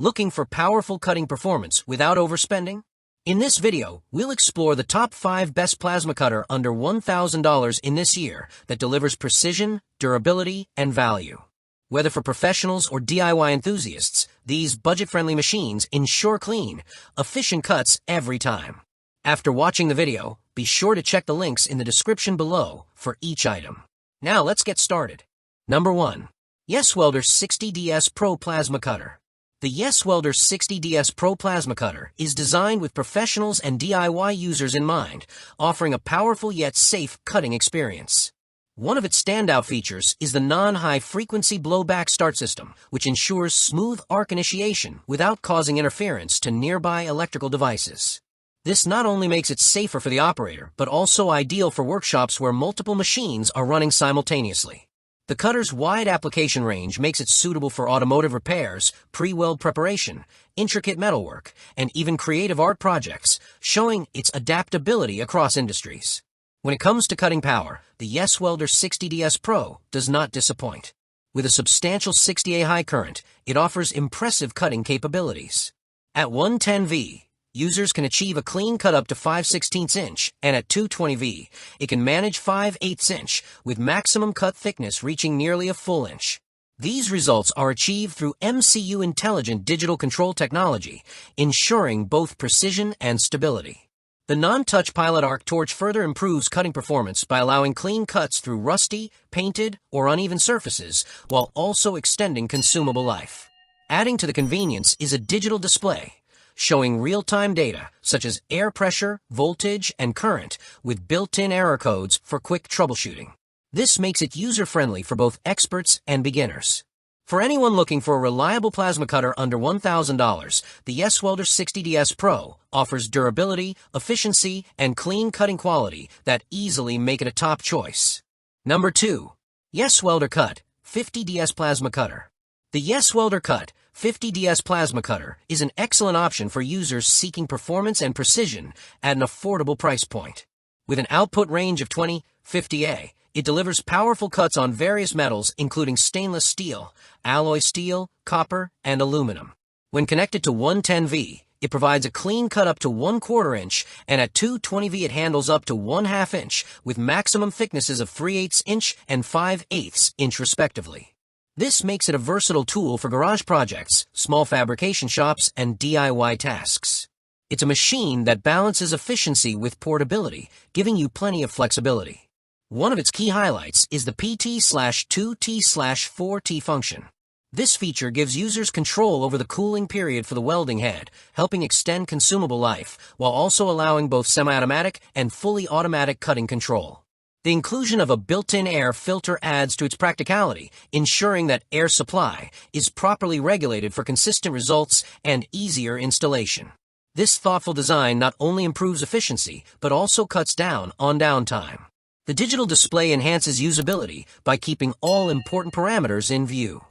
Looking for powerful cutting performance without overspending? In this video, we'll explore the top 5 best plasma cutter under $1,000 in this year that delivers precision, durability, and value. Whether for professionals or DIY enthusiasts, these budget-friendly machines ensure clean, efficient cuts every time. After watching the video, be sure to check the links in the description below for each item. Now let's get started. Number 1. YESWELDER 60DS Pro Plasma Cutter. The YESWELDER 60DS Pro Plasma Cutter is designed with professionals and DIY users in mind, offering a powerful yet safe cutting experience. One of its standout features is the non-high-frequency blowback start system, which ensures smooth arc initiation without causing interference to nearby electrical devices. This not only makes it safer for the operator, but also ideal for workshops where multiple machines are running simultaneously. The cutter's wide application range makes it suitable for automotive repairs, pre-weld preparation, intricate metalwork, and even creative art projects, showing its adaptability across industries. When it comes to cutting power, the YESWELDER 60DS Pro does not disappoint. With a substantial 60A high current, it offers impressive cutting capabilities. At 110V, users can achieve a clean cut up to 5/16 inch, and at 220V, it can manage 5/8 inch, with maximum cut thickness reaching nearly a full inch. These results are achieved through MCU intelligent digital control technology, ensuring both precision and stability. The non-touch pilot arc torch further improves cutting performance by allowing clean cuts through rusty, painted, or uneven surfaces, while also extending consumable life. Adding to the convenience is a digital display, showing real-time data such as air pressure, voltage, and current with built-in error codes for quick troubleshooting. This makes it user-friendly for both experts and beginners. For anyone looking for a reliable plasma cutter under $1,000, the YESWELDER 60DS Pro offers durability, efficiency, and clean cutting quality that easily make it a top choice. Number 2. YESWELDER Cut 50DS Plasma Cutter. The YESWELDER Cut 50DS Plasma Cutter is an excellent option for users seeking performance and precision at an affordable price point. With an output range of 20-50A, it delivers powerful cuts on various metals including stainless steel, alloy steel, copper, and aluminum. When connected to 110V, it provides a clean cut up to 1/4 inch, and at 220V it handles up to 1/2 inch with maximum thicknesses of 3/8 inch and 5/8 inch respectively. This makes it a versatile tool for garage projects, small fabrication shops, and DIY tasks. It's a machine that balances efficiency with portability, giving you plenty of flexibility. One of its key highlights is the PT/2T/4T function. This feature gives users control over the cooling period for the welding head, helping extend consumable life, while also allowing both semi-automatic and fully automatic cutting control. The inclusion of a built-in air filter adds to its practicality, ensuring that air supply is properly regulated for consistent results and easier installation. This thoughtful design not only improves efficiency, but also cuts down on downtime. The digital display enhances usability by keeping all important parameters in view.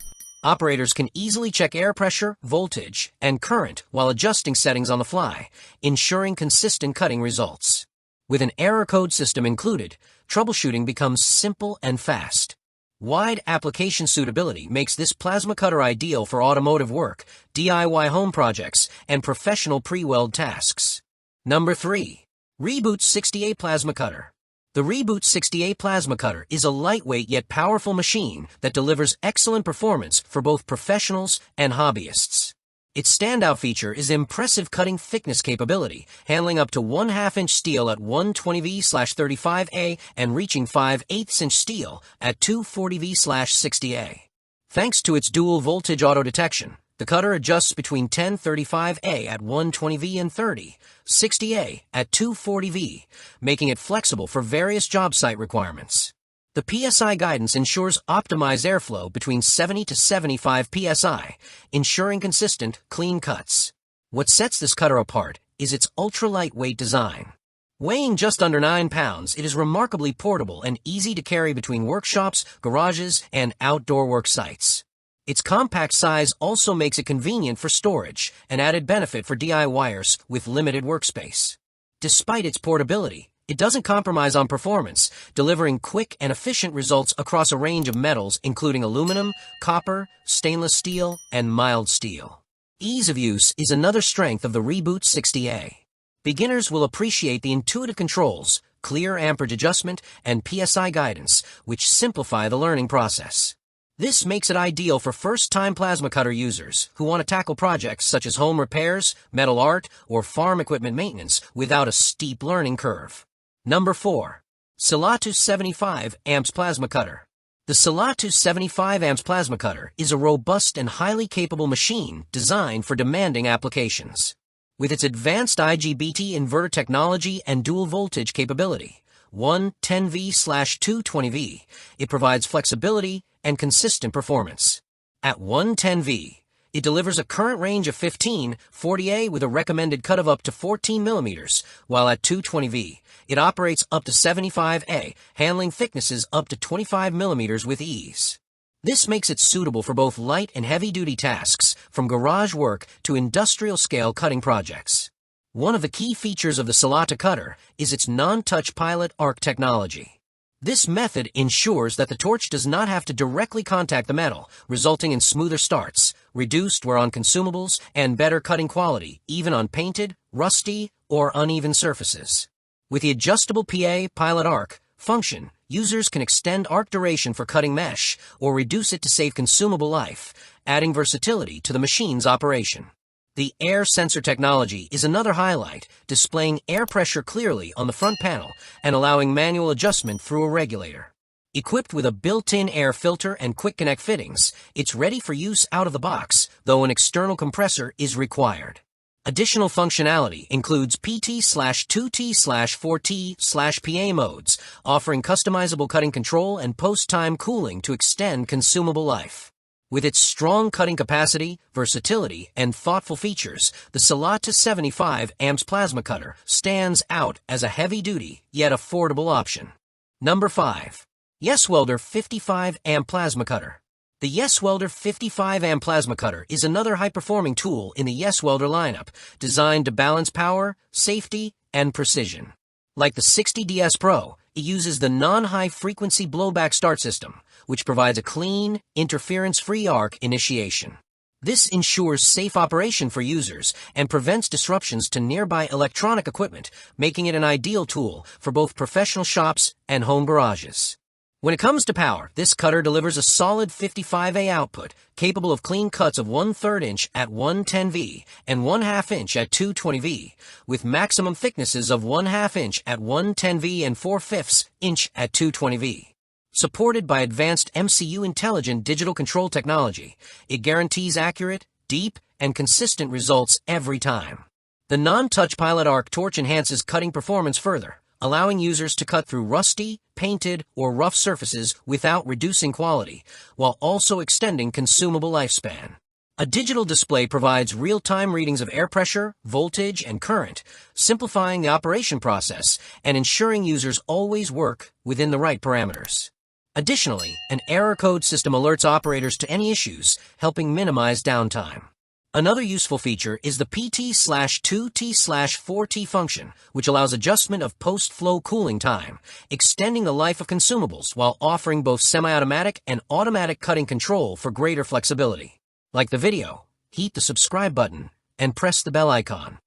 Operators can easily check air pressure, voltage, and current while adjusting settings on the fly, ensuring consistent cutting results. With an error code system included, troubleshooting becomes simple and fast. Wide application suitability makes this plasma cutter ideal for automotive work, DIY home projects, and professional pre-weld tasks. Number 3. Reboot 60A Plasma Cutter. The Reboot 60A Plasma Cutter is a lightweight yet powerful machine that delivers excellent performance for both professionals and hobbyists. Its standout feature is impressive cutting thickness capability, handling up to 1/2 inch steel at 120V/35A and reaching 5/8 inch steel at 240V/60A. Thanks to its dual voltage auto detection, the cutter adjusts between 1035A at 120V and 3060A at 240V, making it flexible for various job site requirements. The PSI guidance ensures optimized airflow between 70 to 75 PSI, ensuring consistent, clean cuts. What sets this cutter apart is its ultra-lightweight design. Weighing just under 9 pounds, it is remarkably portable and easy to carry between workshops, garages, and outdoor work sites. Its compact size also makes it convenient for storage, an added benefit for DIYers with limited workspace. Despite its portability, it doesn't compromise on performance, delivering quick and efficient results across a range of metals including aluminum, copper, stainless steel, and mild steel. Ease of use is another strength of the Reboot 60A. Beginners will appreciate the intuitive controls, clear amperage adjustment, and PSI guidance, which simplify the learning process. This makes it ideal for first-time plasma cutter users who want to tackle projects such as home repairs, metal art, or farm equipment maintenance without a steep learning curve. Number 4. SILATU 75 amps plasma cutter. The SILATU 75 amps plasma cutter is a robust and highly capable machine designed for demanding applications. With its advanced IGBT inverter technology and dual voltage capability, 110V/220V, it provides flexibility and consistent performance. At 110V, it delivers a current range of 15-40A with a recommended cut of up to 14 millimeters, while at 220V, it operates up to 75A, handling thicknesses up to 25 millimeters with ease. This makes it suitable for both light and heavy-duty tasks, from garage work to industrial-scale cutting projects. One of the key features of the SILATU cutter is its non-touch pilot arc technology. This method ensures that the torch does not have to directly contact the metal, resulting in smoother starts, reduced wear on consumables, and better cutting quality, even on painted, rusty, or uneven surfaces. With the adjustable PA pilot arc function, users can extend arc duration for cutting mesh or reduce it to save consumable life, adding versatility to the machine's operation. The air sensor technology is another highlight, displaying air pressure clearly on the front panel and allowing manual adjustment through a regulator. Equipped with a built-in air filter and quick connect fittings, it's ready for use out of the box, though an external compressor is required. Additional functionality includes PT/2T/4T/PA modes, offering customizable cutting control and post-time cooling to extend consumable life. With its strong cutting capacity, versatility, and thoughtful features, the SILATU 75 amps plasma cutter stands out as a heavy-duty, yet affordable option. Number 5. YESWELDER 55 amp plasma cutter. The YESWELDER 55 amp plasma cutter is another high-performing tool in the YESWELDER lineup, designed to balance power, safety, and precision. Like the 60DS Pro, it uses the non-high-frequency blowback start system, which provides a clean, interference-free arc initiation. This ensures safe operation for users and prevents disruptions to nearby electronic equipment, making it an ideal tool for both professional shops and home garages. When it comes to power, this cutter delivers a solid 55A output, capable of clean cuts of 1/3 inch at 110V and 1/2 inch at 220V, with maximum thicknesses of 1/2 inch at 110V and 4/5 inch at 220V. Supported by advanced MCU intelligent digital control technology, it guarantees accurate, deep, and consistent results every time. The non-touch pilot arc torch enhances cutting performance further, allowing users to cut through rusty, painted, or rough surfaces without reducing quality, while also extending consumable lifespan. A digital display provides real-time readings of air pressure, voltage, and current, simplifying the operation process and ensuring users always work within the right parameters. Additionally, an error code system alerts operators to any issues, helping minimize downtime. Another useful feature is the PT/2T/4T function, which allows adjustment of post-flow cooling time, extending the life of consumables while offering both semi-automatic and automatic cutting control for greater flexibility. Like the video, hit the subscribe button and press the bell icon.